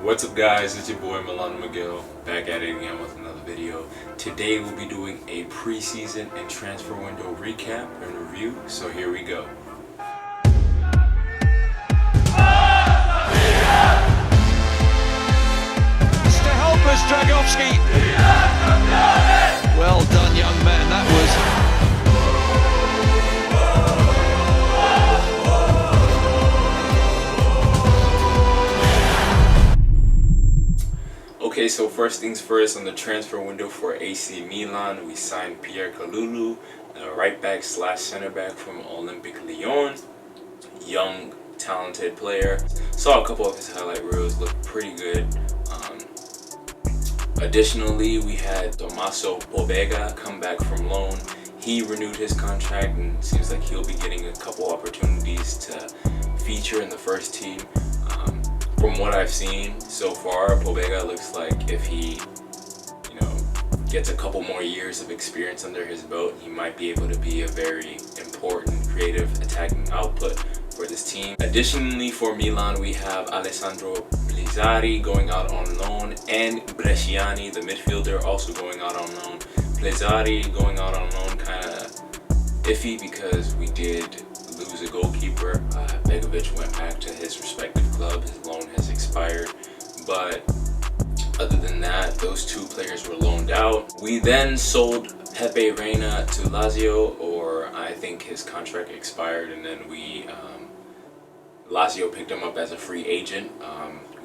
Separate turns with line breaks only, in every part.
What's up guys, it's your boy Milano Miguel, back at it again with another video. Today we'll be doing a preseason and transfer window recap and review, so here we go.
Well done, young man, that was...
Okay, so first things first, on the transfer window for AC Milan, we signed Pierre Kalulu, a right back slash center back from Olympique Lyon. Young, talented player. Saw a couple of his highlight reels, looked pretty good. Additionally, we had Tommaso Pobega come back from loan. He renewed his contract and seems like he'll be getting a couple opportunities to feature in the first team. From what I've seen so far, Pobega looks like if he, gets a couple more years of experience under his belt, he might be able to be a very important creative attacking output for this team. Additionally, for Milan, we have Alessandro Plezzari going out on loan and Bresciani, the midfielder, also going out on loan. Plezzari going out on loan kind of iffy because we did lose a goalkeeper. Begovic went back to his respective club. His loan has expired. But other than that, those two players were loaned out. We then sold Pepe Reina to Lazio, or I think his contract expired, and then Lazio picked him up as a free agent.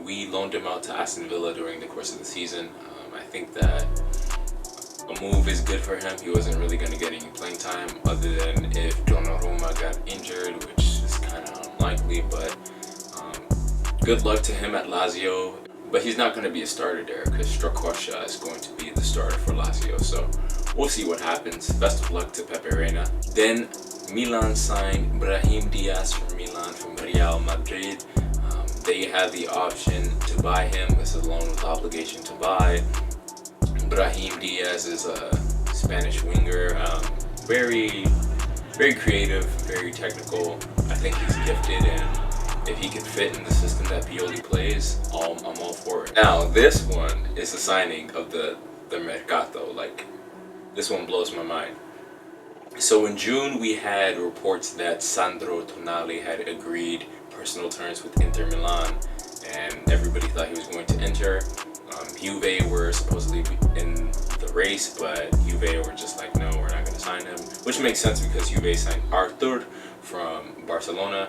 We loaned him out to Aston Villa during the course of the season. I think that a move is good for him. He wasn't really going to get any playing time other than if Donnarumma got injured, which is kind of unlikely, but good luck to him at Lazio. But he's not going to be a starter there because Strakosha is going to be the starter for Lazio, so we'll see what happens. Best of luck to Pepe Reina. Then Milan signed Brahim Diaz from Milan from Real Madrid. They had the option to buy him. This is a loan with obligation to buy. Brahim Diaz is a Spanish winger, very creative, very technical. I think he's gifted, and if he can fit in the system that Pioli plays, I'm all for it. Now, this one is a signing of the Mercato. Like, this one blows my mind. So in June, we had reports that Sandro Tonali had agreed personal terms with Inter Milan, and everybody thought he was going to enter. Juve were supposedly in the race, but Juve were just like, no, we're not going to sign him, which makes sense because Juve signed Arthur from Barcelona.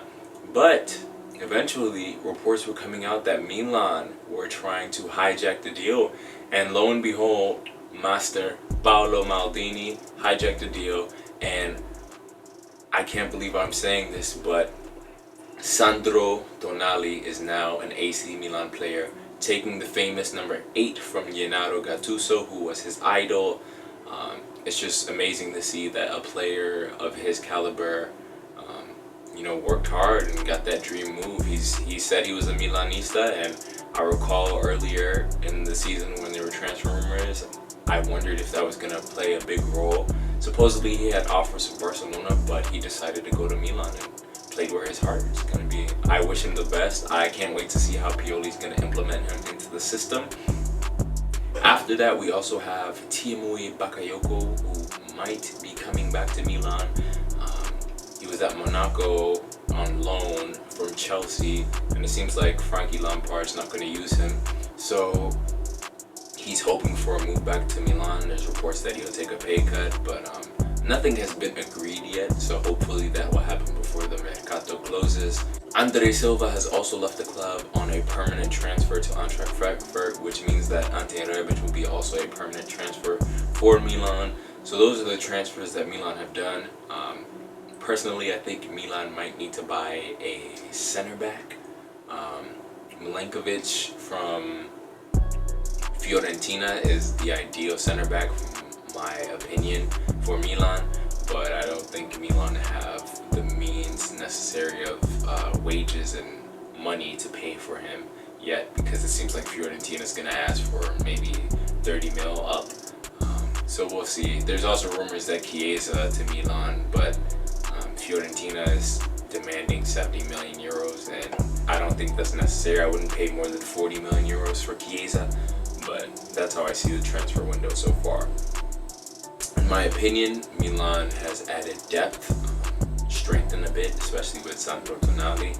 But eventually, reports were coming out that Milan were trying to hijack the deal, and lo and behold, Master Paolo Maldini hijacked the deal, and I can't believe I'm saying this, but Sandro Tonali is now an AC Milan player, taking the famous number 8 from Gennaro Gattuso, who was his idol. It's just amazing to see that a player of his caliber worked hard and got that dream move. He said he was a Milanista, and I recall earlier in the season when there were transfer rumors, I wondered if that was going to play a big role. Supposedly he had offers from Barcelona, but he decided to go to Milan and played where his heart is going to be. I wish him the best. I can't wait to see how Pioli's going to implement him into the system. After that, we also have Tiemoué Bakayoko, who might be coming back to Milan. He was at Monaco on loan from Chelsea, and it seems like Frankie Lampard's not going to use him. So he's hoping for a move back to Milan. There's reports that he'll take a pay cut, but nothing has been agreed yet, so hopefully that will happen before the Mercato closes. Andre Silva has also left the club on a permanent transfer to Eintracht Frankfurt, which means that Ante Rebic will be also a permanent transfer for Milan. So those are the transfers that Milan have done. Personally, I think Milan might need to buy a center back. Milenkovic from Fiorentina is the ideal center back, from my opinion, for Milan, but I don't think Milan have the means necessary of wages and money to pay for him yet, because it seems like Fiorentina is going to ask for maybe 30 mil up. So we'll see. There's also rumors that Chiesa to Milan, but Fiorentina is demanding 70 million euros, and I don't think that's necessary. I wouldn't pay more than 40 million euros for Chiesa, but that's how I see the transfer window so far. In my opinion, Milan has added depth, strengthened a bit, especially with Sandro Tonali.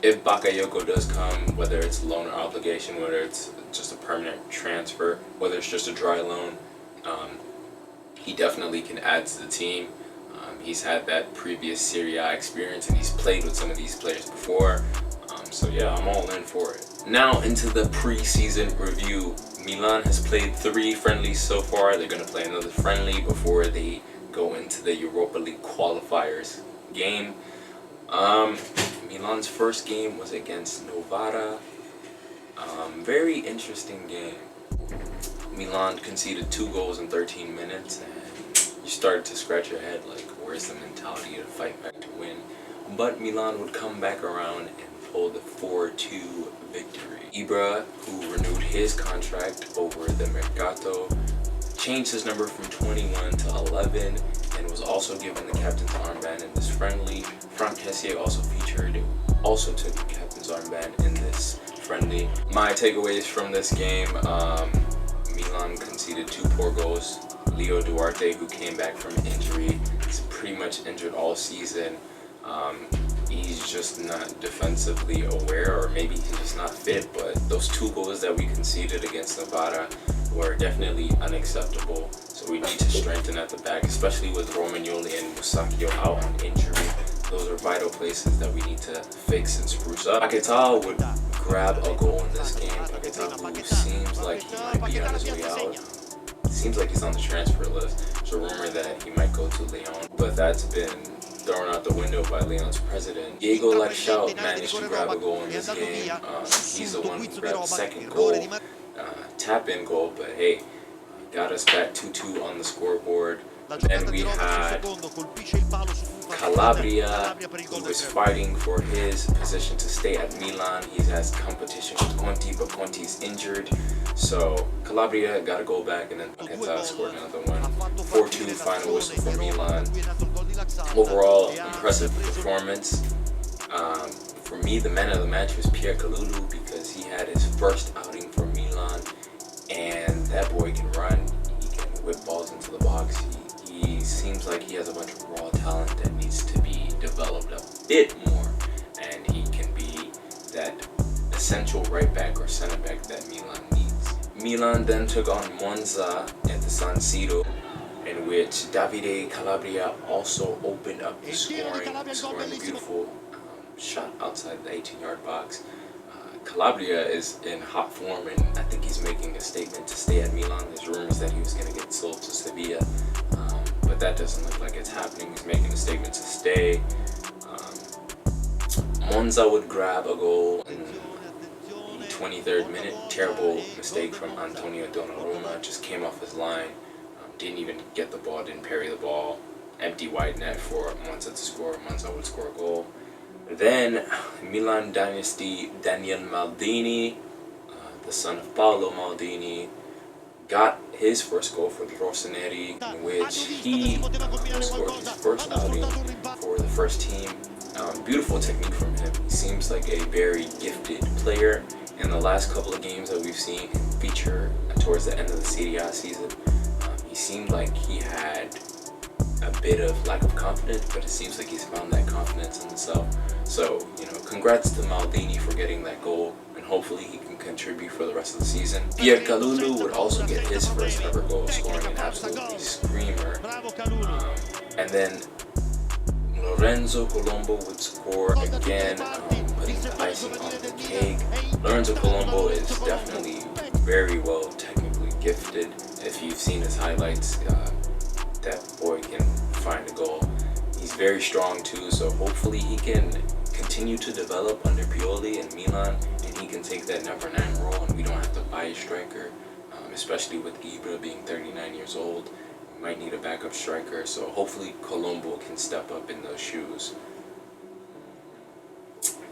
If Bakayoko does come, whether it's loan or obligation, whether it's just a permanent transfer, whether it's just a dry loan, he definitely can add to the team. He's had that previous Serie A experience and he's played with some of these players before. So yeah, I'm all in for it. Now into the pre-season review. Milan has played 3 friendlies so far. They're going to play another friendly before they go into the Europa League qualifiers game. Milan's first game was against Novara. Very interesting game. Milan conceded 2 goals in 13 minutes, and you started to scratch your head like, where's the mentality to fight back to win? But Milan would come back around and pull the 4-2 victory. Ibra, who renewed his contract over the Mercato, changed his number from 21 to 11 and was also given the captain's armband in this friendly. Franck Kessié also took the captain's armband in this friendly. My takeaways from this game, Milan conceded 2 poor goals. Leo Duarte, who came back from injury, is pretty much injured all season. He's just not defensively aware, or maybe he's just not fit, but those 2 goals that we conceded against Novara were definitely unacceptable. So we need to strengthen at the back, especially with Romagnoli and Musacchio out on injury. Those are vital places that we need to fix and spruce up. Paquetá would grab a goal in this game. Paquetá, who seems like he might be on his way out. Seems like he's on the transfer list. There's a rumor that he might go to Lyon, but that's been thrown out the window by Lyon's president. Diego Lachout managed to grab a goal in this game. He's the one who grabbed the second goal, tap-in goal, but hey, got us back 2-2 on the scoreboard. Then we had Calabria, who was fighting for his position to stay at Milan. He has competition with Conti, but Conti's injured. So Calabria got a goal back, and then Paquetá scored another one. 4-2 final whistle for Milan. Overall, impressive performance. For me, the man of the match was Pierre Kalulu because he had his first outing for Milan, and that boy can run. He can whip balls into the box. He seems like he has a bunch of raw talent that needs to be developed a bit more, and he can be that essential right back or center back that Milan needs. Milan then took on Monza at the San Siro, in which Davide Calabria also opened up the scoring a beautiful shot outside the 18-yard box. Calabria is in hot form, and I think he's making a statement to stay at Milan. There's rumors that he was going to get sold to Sevilla, but that doesn't look like it's happening. He's making a statement to stay. Monza would grab a goal in the 23rd minute. Terrible mistake from Antonio Donnarumma. Just came off his line. Didn't even get the ball, didn't parry the ball. Empty wide net for Monza to score. Monza would score a goal. Then Milan dynasty Daniel Maldini, the son of Paolo Maldini, got his first goal for the Rossoneri, in which he scored his first outing for the first team. Beautiful technique from him. He seems like a very gifted player. In the last couple of games that we've seen him feature towards the end of the Serie A season, he seemed like he had a bit of lack of confidence, but it seems like he's found that confidence in himself. So, congrats to Maldini for getting that goal, and hopefully he can contribute for the rest of the season. Pierre Kalulu would also get his first ever goal, scoring an absolutely screamer. And then Lorenzo Colombo would score again, putting the icing on the cake. Lorenzo Colombo is definitely very well technically gifted. If you've seen his highlights, that boy can find a goal. He's very strong too, so hopefully he can continue to develop under Pioli and Milan, and he can take that number 9 role, and we don't have to buy a striker, especially with Ibra being 39 years old. We might need a backup striker, so hopefully Colombo can step up in those shoes.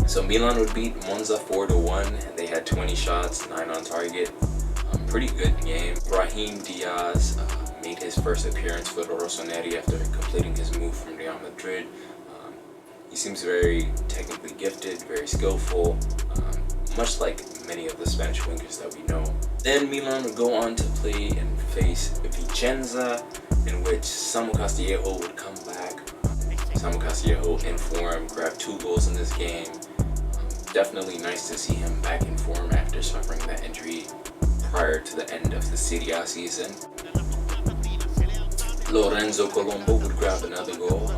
So Milan would beat Monza 4-1, and they had 20 shots, 9 on target. Pretty good game. Brahim Diaz made his first appearance for the Rossoneri after completing his move from Real Madrid. He seems very technically gifted, very skillful, much like many of the Spanish wingers that we know. Then Milan would go on to play and face Vicenza, in which Samu Castillejo would come back. Samu Castillejo in form, grabbed 2 goals in this game. Definitely nice to see him back in form after suffering that injury prior to the end of the Serie A season. Lorenzo Colombo would grab another goal.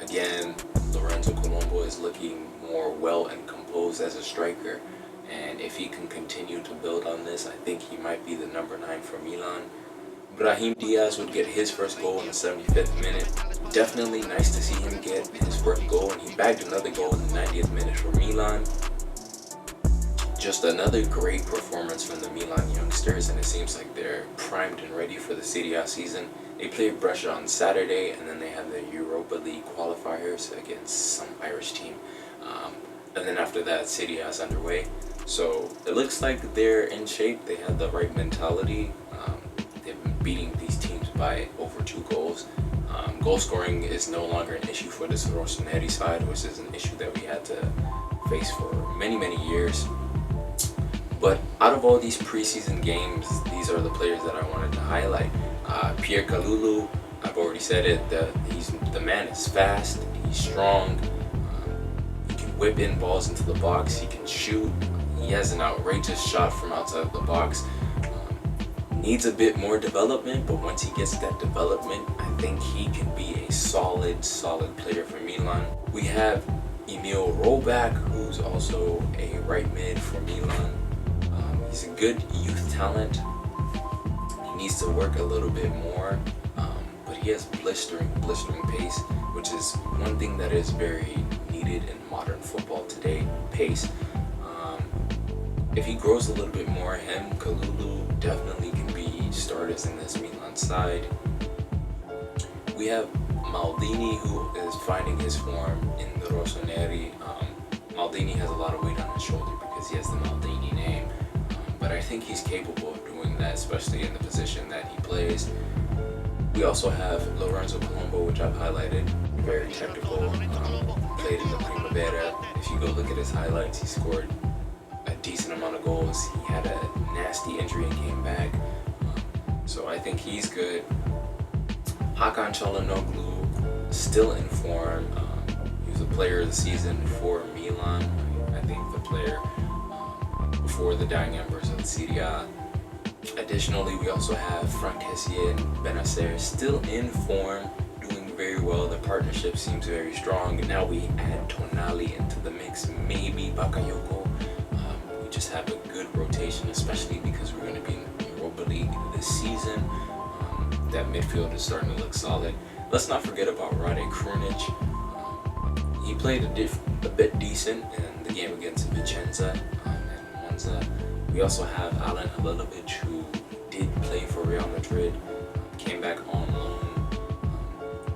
Again, Lorenzo Colombo is looking more well and composed as a striker, and if he can continue to build on this, I think he might be the number 9 for Milan. Brahim Diaz would get his first goal in the 75th minute. Definitely nice to see him get his first goal, and he bagged another goal in the 90th minute for Milan. Just another great performance from the Milan youngsters, and it seems like they're primed and ready for the Serie A season. They play Brescia on Saturday, and then they have the Europa League qualifiers against some Irish team. And then after that, Serie A is underway. So it looks like they're in shape. They have the right mentality. They've been beating these teams by over 2 goals. Goal scoring is no longer an issue for this Rossoneri side, which is an issue that we had to face for many, many years. But out of all these preseason games, these are the players that I wanted to highlight. Pierre Kalulu, I've already said it, the man is fast, he's strong, he can whip in balls into the box, he can shoot, he has an outrageous shot from outside of the box. Needs a bit more development, but once he gets that development, I think he can be a solid player for Milan. We have Emil Rollback, who's also a right mid for Milan. He's a good youth talent. He needs to work a little bit more, but he has blistering pace, which is one thing that is very needed in modern football today, pace. If he grows a little bit more, him, Kalulu definitely can be starters in this Milan side. We have Maldini, who is finding his form in the Rossoneri. Maldini has a lot of weight on his shoulder because he has the Maldini name. But I think he's capable of doing that, especially in the position that he plays. We also have Lorenzo Colombo, which I've highlighted, very technical, played in the Primavera. If you go look at his highlights, he scored a decent amount of goals. He had a nasty injury and came back. So I think he's good. Hakan Çalhanoğlu, still in form. He was a player of the season for Milan. I think the player before the dying embers of the Serie A. Additionally, we also have Frank Kessié and Benacer still in form, doing very well. The partnership seems very strong. And now we add Tonali into the mix, maybe Bakayoko. We just have a good rotation, especially because we're going to be in the Europa League this season. That midfield is starting to look solid. Let's not forget about Rade Krunic. He played a bit decent in the game against Vicenza. We also have Alen Halilovic, who did play for Real Madrid, came back on loan,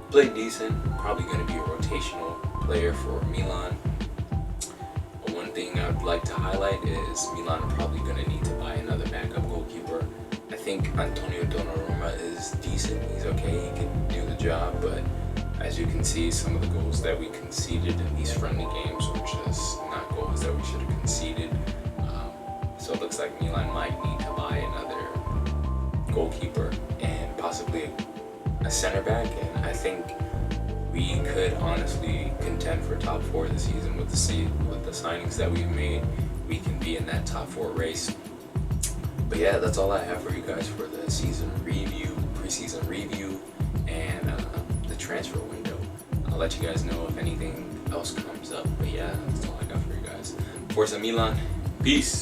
played decent, probably going to be a rotational player for Milan. But one thing I would like to highlight is Milan are probably going to need to buy another backup goalkeeper. I think Antonio Donnarumma is decent, he's okay, he can do the job, but as you can see, some of the goals that we conceded in these friendly games were just not goals that we should have conceded. So it looks like Milan might need to buy another goalkeeper and possibly a center back. And I think we could honestly contend for top 4 this season with the signings that we've made. We can be in that top 4 race. But yeah, that's all I have for you guys for the season review, preseason review, and the transfer window. I'll let you guys know if anything else comes up. But yeah, that's all I got for you guys. Forza Milan, peace.